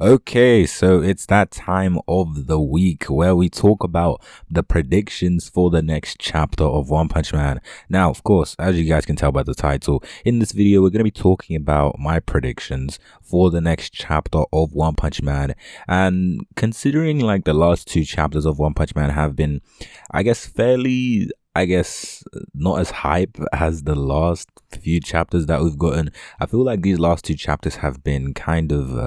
Okay, so it's that time of the week where we talk about the predictions for the next chapter of One Punch Man. Now, of course, as you guys can tell by the title, in this video, we're going to be talking about my predictions for the next chapter of One Punch Man. And considering like the last two chapters of One Punch Man have been, fairly not as hype as the last few chapters that we've gotten. I feel like these last two chapters have been kind of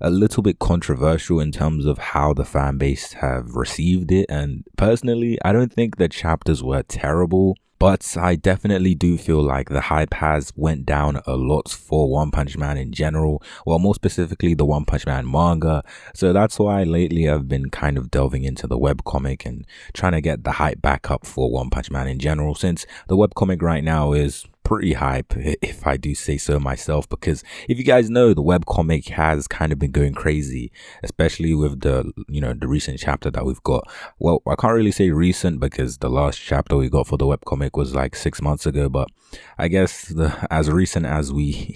a little bit controversial in terms of how the fan base have received it. And personally, I don't think the chapters were terrible, but I definitely do feel like the hype has went down a lot for One Punch Man in general, well, more specifically the One Punch Man manga. So that's why lately I've been kind of delving into the webcomic and trying to get the hype back up for One Punch Man in general, since the webcomic right now is pretty hype, if I do say so myself, because if you guys know, the webcomic has kind of been going crazy, especially with the recent chapter that we've got. Well, I can't really say recent because the last chapter we got for the webcomic was like 6 months ago, but I guess as recent as we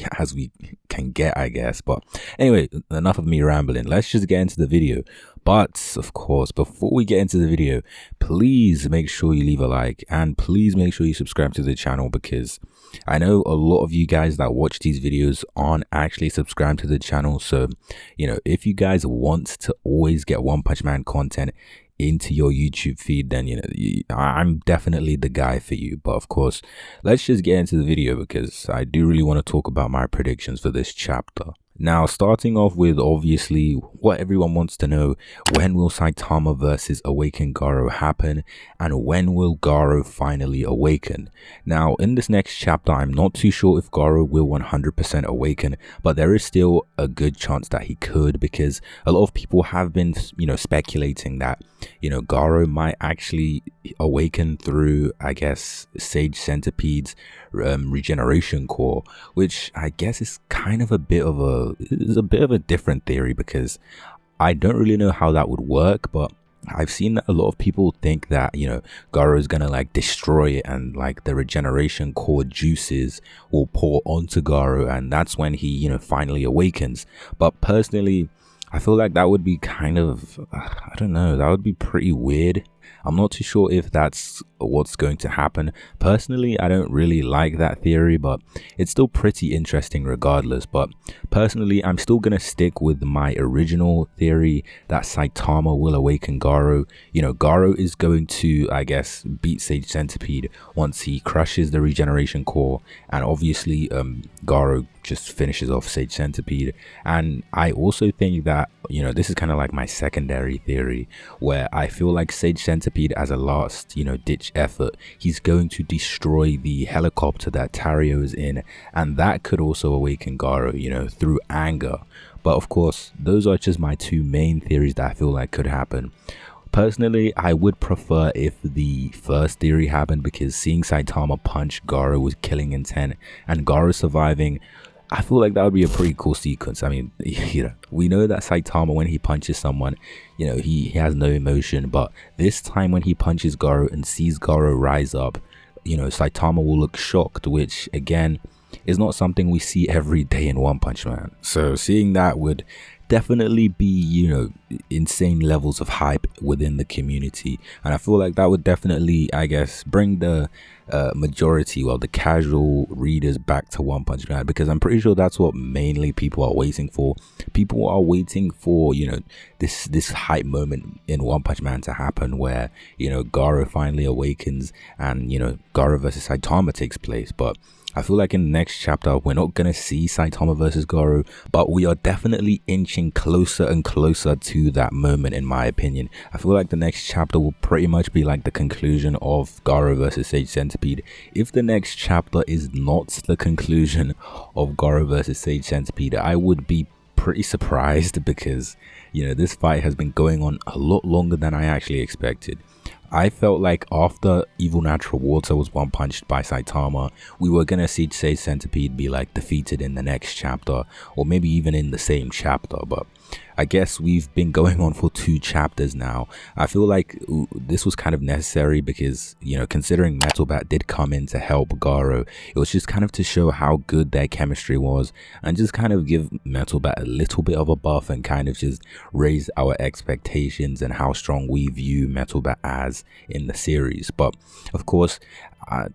can get, I guess. But anyway, enough of me rambling. Let's just get into the video. But of course, before we get into the video, please make sure you leave a like and please make sure you subscribe to the channel, because I know a lot of you guys that watch these videos aren't actually subscribed to the channel. So, if you guys want to always get One Punch Man content into your YouTube feed, then I'm definitely the guy for you. But of course, let's just get into the video, because I do really want to talk about my predictions for this chapter. Now, starting off with obviously what everyone wants to know: when will Saitama versus Awaken Garou happen, and when will Garou finally awaken? Now, in this next chapter, I'm not too sure if Garou will 100% awaken, but there is still a good chance that he could, because a lot of people have been speculating that Garou might actually awaken through, I guess, Sage Centipede's regeneration core, which I guess is kind of a bit of a different theory, because I don't really know how that would work. But I've seen that a lot of people think that Garou is gonna like destroy it, and like the regeneration core juices will pour onto Garou, and that's when he finally awakens. But personally, I feel like that would be kind of, I don't know, that would be pretty weird. I'm not too sure if that's what's going to happen. Personally, I don't really like that theory, but it's still pretty interesting regardless. But personally, I'm still going to stick with my original theory that Saitama will awaken Garou. Garou is going to, I guess, beat Sage Centipede once he crushes the regeneration core. And obviously, Garou just finishes off Sage Centipede. And I also think that, this is kind of like my secondary theory, where I feel like Sage Centipede, as a last, ditch effort, he's going to destroy the helicopter that Tario is in, and that could also awaken Garou, through anger. But of course, those are just my two main theories that I feel like could happen. Personally, I would prefer if the first theory happened, because seeing Saitama punch Garou with killing intent and Garou surviving, I feel like that would be a pretty cool sequence. I mean, we know that Saitama, when he punches someone, he has no emotion. But this time when he punches Garou and sees Garou rise up, Saitama will look shocked, which again is not something we see every day in One Punch Man. So seeing that would definitely be insane levels of hype within the community, and I feel like that would definitely, I guess, bring the the casual readers back to One Punch Man, because I'm pretty sure that's what mainly people are waiting for. People are waiting for this hype moment in One Punch Man to happen, where Garou finally awakens and Garou versus Saitama takes place. But I feel like in the next chapter, we're not going to see Saitama versus Garou, but we are definitely inching closer and closer to that moment, in my opinion. I feel like the next chapter will pretty much be like the conclusion of Garou versus Sage Centipede. If the next chapter is not the conclusion of Garou versus Sage Centipede, I would be pretty surprised, because this fight has been going on a lot longer than I actually expected. I felt like after Evil Natural Water was one punched by Saitama, we were gonna see Sage Centipede be like defeated in the next chapter, or maybe even in the same chapter. But I guess we've been going on for 2 chapters now. I feel like this was kind of necessary because, you know, considering Metal Bat did come in to help Garou, it was just kind of to show how good their chemistry was and just kind of give Metal Bat a little bit of a buff and kind of just raise our expectations and how strong we view Metal Bat as in the series. But of course,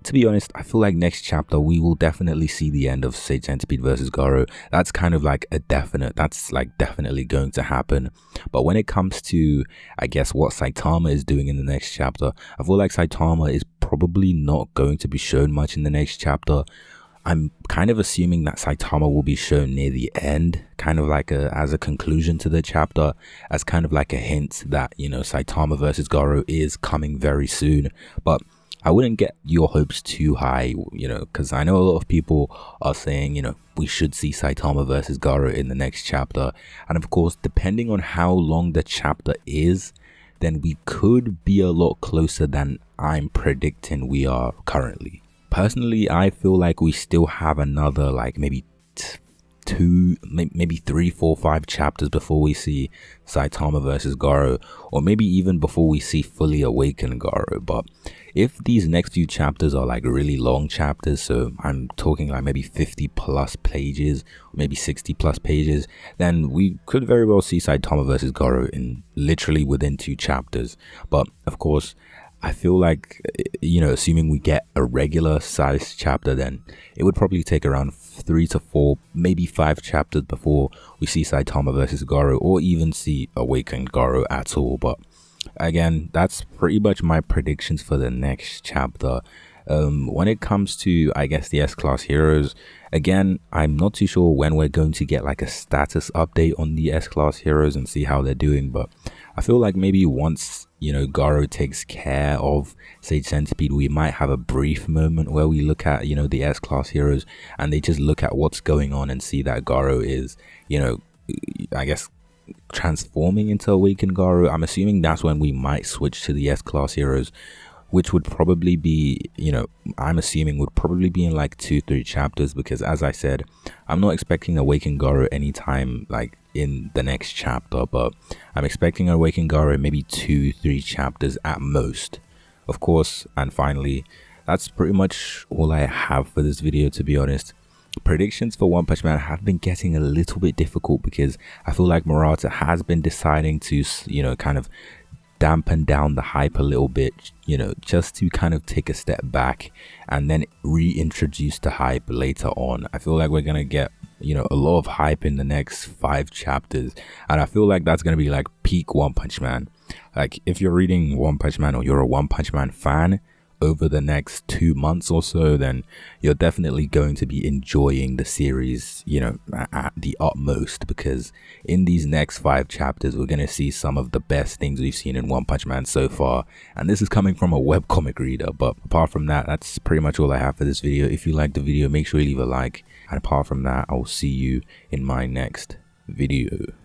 to be honest, I feel like next chapter we will definitely see the end of Sage Centipede versus Garou. That's kind of like a definite, that's like definitely going to happen. But when it comes to, I guess, what Saitama is doing in the next chapter, I feel like Saitama is probably not going to be shown much in the next chapter. I'm kind of assuming that Saitama will be shown near the end, kind of like as a conclusion to the chapter, as kind of like a hint that, you know, Saitama versus Garou is coming very soon. But I wouldn't get your hopes too high, you know, because I know a lot of people are saying, you know, we should see Saitama versus Garou in the next chapter. And of course, depending on how long the chapter is, then we could be a lot closer than I'm predicting we are currently. Personally, I feel like we still have another like maybe 2, maybe 3, 4, 5 chapters before we see Saitama versus Garou, or maybe even before we see fully awakened Garou. But if these next few chapters are like really long chapters, so I'm talking like maybe 50 plus pages, or maybe 60 plus pages, then we could very well see Saitama versus Garou in literally within 2 chapters. But of course, I feel like, you know, assuming we get a regular size chapter, then it would probably take around 3 to 4, maybe 5 chapters before we see Saitama versus Garou, or even see awakened Garou at all. But again, that's pretty much my predictions for the next chapter. When it comes to, I guess, the S-Class heroes, again, I'm not too sure when we're going to get like a status update on the S-Class heroes and see how they're doing, but I feel like maybe once, you know, Garou takes care of Sage Centipede, we might have a brief moment where we look at, you know, the S-Class heroes and they just look at what's going on and see that Garou is, you know, I guess, transforming into awakened Garou. I'm assuming that's when we might switch to the S-Class heroes, which would probably be, you know, I'm assuming would probably be in like 2-3 chapters, because as I said, I'm not expecting awakened Garou anytime like in the next chapter, but I'm expecting awakened Garou maybe 2-3 chapters at most, of course. And finally, that's pretty much all I have for this video, to be honest. Predictions for One Punch Man have been getting a little bit difficult because I feel like Murata has been deciding to, you know, kind of dampen down the hype a little bit, you know, just to kind of take a step back and then reintroduce the hype later on. I feel like we're gonna get, you know, a lot of hype in the next 5 chapters, and I feel like that's gonna be like peak One Punch Man. Like if you're reading One Punch Man or you're a One Punch Man fan over the next 2 months or so, then you're definitely going to be enjoying the series, you know, at the utmost, because in these next 5 chapters we're going to see some of the best things we've seen in One Punch Man so far, and this is coming from a webcomic reader. But apart from that, that's pretty much all I have for this video. If you liked the video, make sure you leave a like, and apart from that, I will see you in my next video.